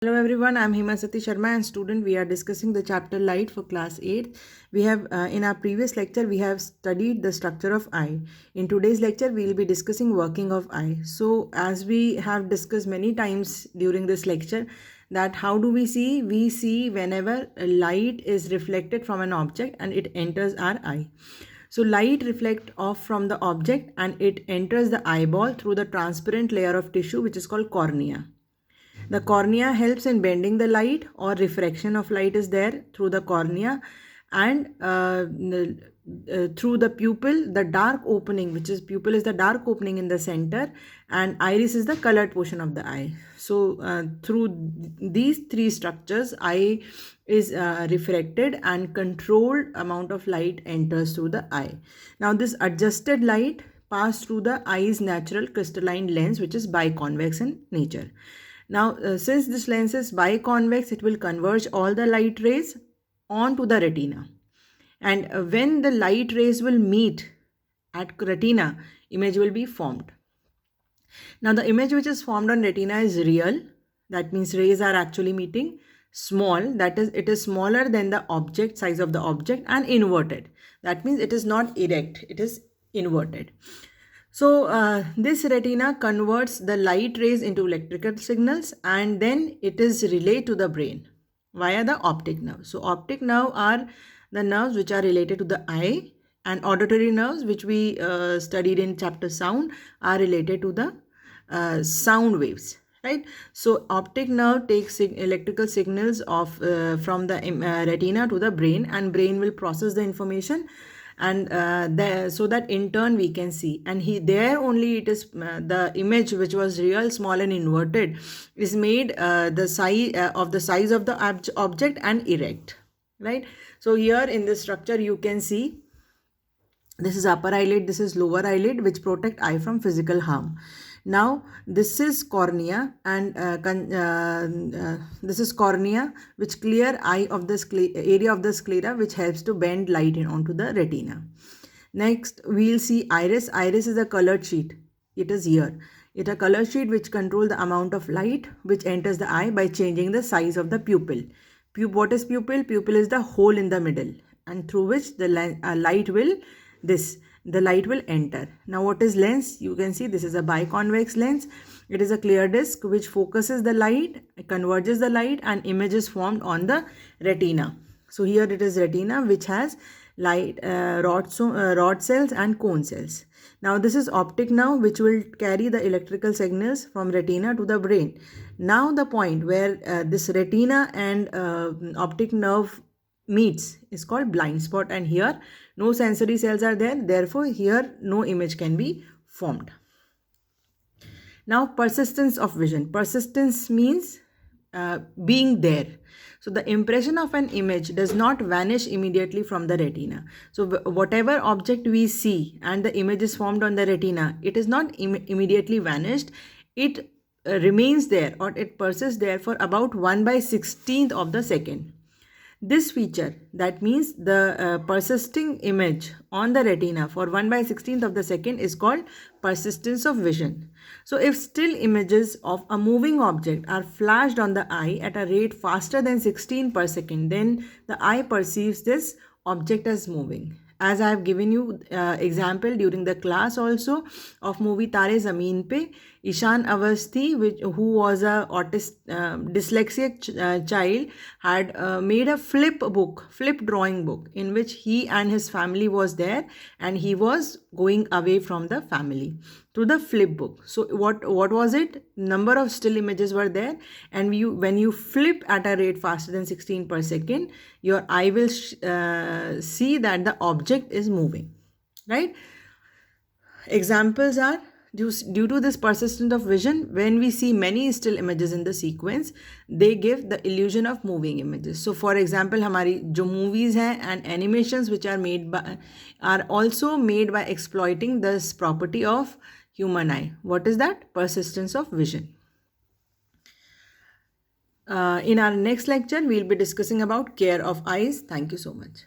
Hello everyone, I'm Himasati Sharma and student. We are discussing the chapter Light for class 8. We have in our previous lecture we have studied the structure of eye. In today's lecture we will be discussing working of eye. So as we have discussed many times during this lecture that how do we see? We see whenever a light is reflected from an object and it enters our eye. So light reflects off from the object and it enters the eyeball through the transparent layer of tissue which is called cornea. The cornea helps in bending the light, or refraction of light is there through the cornea, and through the pupil, the dark opening, which is pupil is the dark opening in the center, and iris is the colored portion of the eye. So through these three structures, eye is refracted and controlled amount of light enters through the eye. Now this adjusted light pass through the eye's natural crystalline lens, which is biconvex in nature. Now, since this lens is biconvex, it will converge all the light rays onto the retina. And when the light rays will meet at retina, image will be formed. Now, the image which is formed on retina is real. That means rays are actually meeting. Small, that is, it is smaller than the object, size of the object, and inverted. That means it is not erect, it is inverted. So this retina converts the light rays into electrical signals and then it is relayed to the brain via the optic nerve. So optic nerve are the nerves which are related to the eye, and auditory nerves, which we studied in chapter sound, are related to the sound waves. Right. So optic nerve takes electrical signals of from the retina to the brain, and brain will process the information, and so that in turn we can see, and there only it is the image which was real, small and inverted is made the size of the object and erect. Right. So here in this structure you can see this is upper eyelid, this is lower eyelid, which protect eye from physical harm. Now this is cornea, and this is cornea, which clear eye of the area of the sclera, which helps to bend light in onto the retina. Next we'll see iris. Iris is a colored sheet. It is here. It is a color sheet which control the amount of light which enters the eye by changing the size of the pupil. What is pupil? Pupil is the hole in the middle and through which the light will the light will enter. Now what is lens? You can see this is a biconvex lens. It is a clear disc which focuses the light, converges the light, and image is formed on the retina. So here it is retina which has light rod cells and cone cells. Now this is optic nerve which will carry the electrical signals from retina to the brain. Now the point where this retina and optic nerve meets is called blind spot, and here no sensory cells are there, therefore here no image can be formed. Now persistence of vision. Persistence means being there. So the impression of an image does not vanish immediately from the retina. So whatever object we see and the image is formed on the retina, it is not immediately vanished. It remains there, or it persists there for about 1/16th of the second. This feature, that means the persisting image on the retina for 1/16th of the second, is called persistence of vision. So if still images of a moving object are flashed on the eye at a rate faster than 16 per second, then the eye perceives this object as moving. As I have given you example during the class also of movie Tare Zameen Pe, Ishan Avasthi, who was a dyslexic child, had made a flip drawing book, in which he and his family was there, and he was going away from the family to the flip book. So what was it? Number of still images were there, and when you flip at a rate faster than 16 per second, your eye will see that the object is moving. Right? Examples are, due to this persistence of vision, when we see many still images in the sequence, they give the illusion of moving images. So for example, हमारी जो movies हैं and animations which are also made by exploiting this property of human eye. What is that? Persistence of vision. In our next lecture, we'll be discussing about care of eyes. Thank you so much.